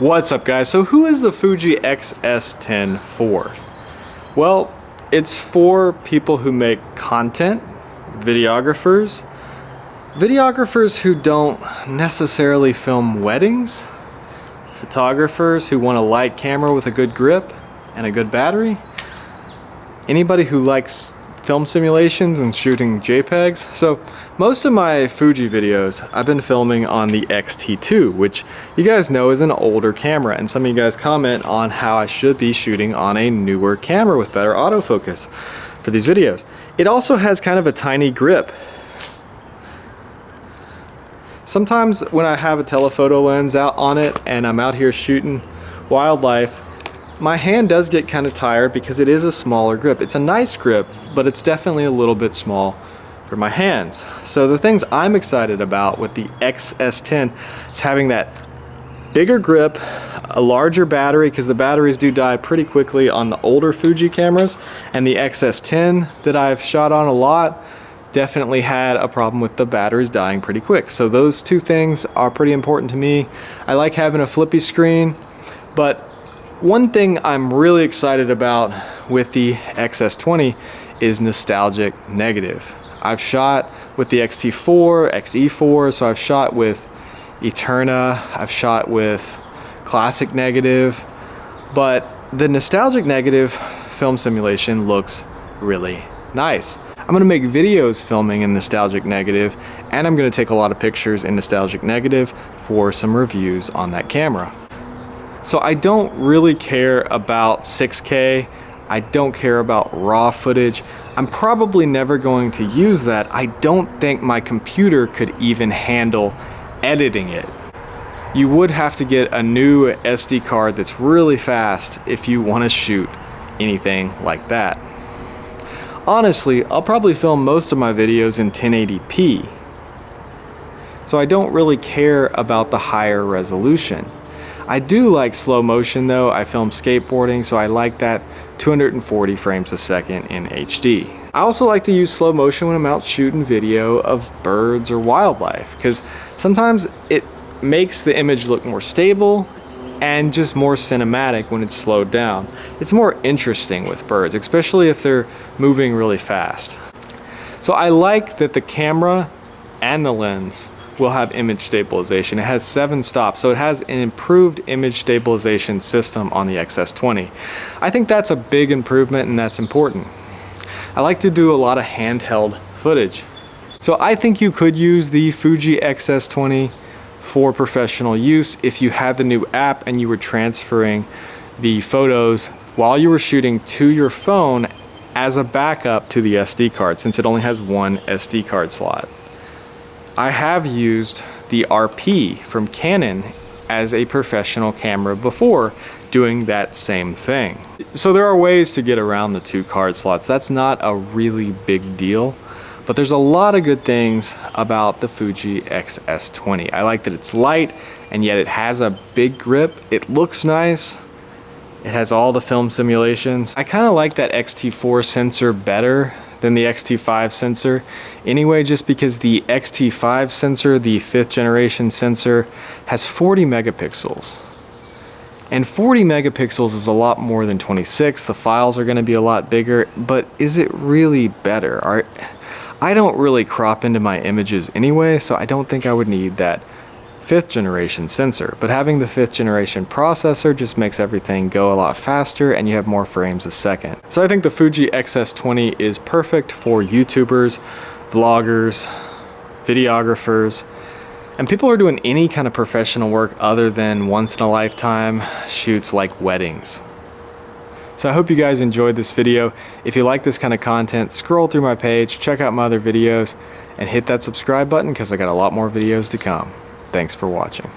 What's up, guys? So who is the Fuji XS10 for? Well, it's for people who make content, videographers who don't necessarily film weddings, photographers who want a light camera with a good grip and a good battery, anybody who likes film simulations and shooting JPEGs. So most of my Fuji videos I've been filming on the X-T2, which you guys know is an older camera, and some of you guys comment on how I should be shooting on a newer camera with better autofocus for these videos. It also has kind of a tiny grip. Sometimes when I have a telephoto lens out on it and I'm out here shooting wildlife, my hand does get kind of tired because it is a smaller grip. It's a nice grip, but it's definitely a little bit small for my hands. So the things I'm excited about with the XS10 is having that bigger grip, a larger battery, because the batteries do die pretty quickly on the older Fuji cameras, and the XS10 that I've shot on a lot definitely had a problem with the batteries dying pretty quick. So those two things are pretty important to me. I like having a flippy screen, but one thing I'm really excited about with the XS20 is nostalgic negative. I've shot with the XT4, XE4, so I've shot with Eterna, I've shot with classic negative, but the nostalgic negative film simulation looks really nice. I'm gonna make videos filming in nostalgic negative, and I'm gonna take a lot of pictures in nostalgic negative for some reviews on that camera. So I don't really care about 6K. I don't care about raw footage. I'm probably never going to use that. I don't think my computer could even handle editing it. You would have to get a new SD card that's really fast if you want to shoot anything like that. Honestly, I'll probably film most of my videos in 1080p. So I don't really care about the higher resolution. I do like slow motion though. I film skateboarding, so I like that 240 frames a second in HD. I also like to use slow motion when I'm out shooting video of birds or wildlife, because sometimes it makes the image look more stable and just more cinematic when it's slowed down. It's more interesting with birds, especially if they're moving really fast. So I like that the camera and the lens will have image stabilization. It has 7 stops, so it has an improved image stabilization system on the XS20. I think that's a big improvement, and that's important. I like to do a lot of handheld footage. So I think you could use the Fuji XS20 for professional use if you had the new app and you were transferring the photos while you were shooting to your phone as a backup to the SD card, since it only has one SD card slot. I have used the RP from Canon as a professional camera before, doing that same thing. So there are ways to get around the 2 card slots. That's not a really big deal, but there's a lot of good things about the Fuji XS20. I like that it's light, and yet it has a big grip. It looks nice. It has all the film simulations. I kind of like that XT4 sensor better than the XT5 sensor anyway, just because the XT5 sensor, the 5th generation sensor, has 40 megapixels. And 40 megapixels is a lot more than 26. The files are going to be a lot bigger, but is it really better? I don't really crop into my images anyway, so I don't think I would need that 5th generation sensor, but having the 5th generation processor just makes everything go a lot faster, and you have more frames a second. So I think the Fuji XS20 is perfect for YouTubers, vloggers, videographers, and people who are doing any kind of professional work other than once in a lifetime shoots like weddings. So I hope you guys enjoyed this video. If you like this kind of content, scroll through my page, check out my other videos, and hit that subscribe button because I got a lot more videos to come. Thanks for watching.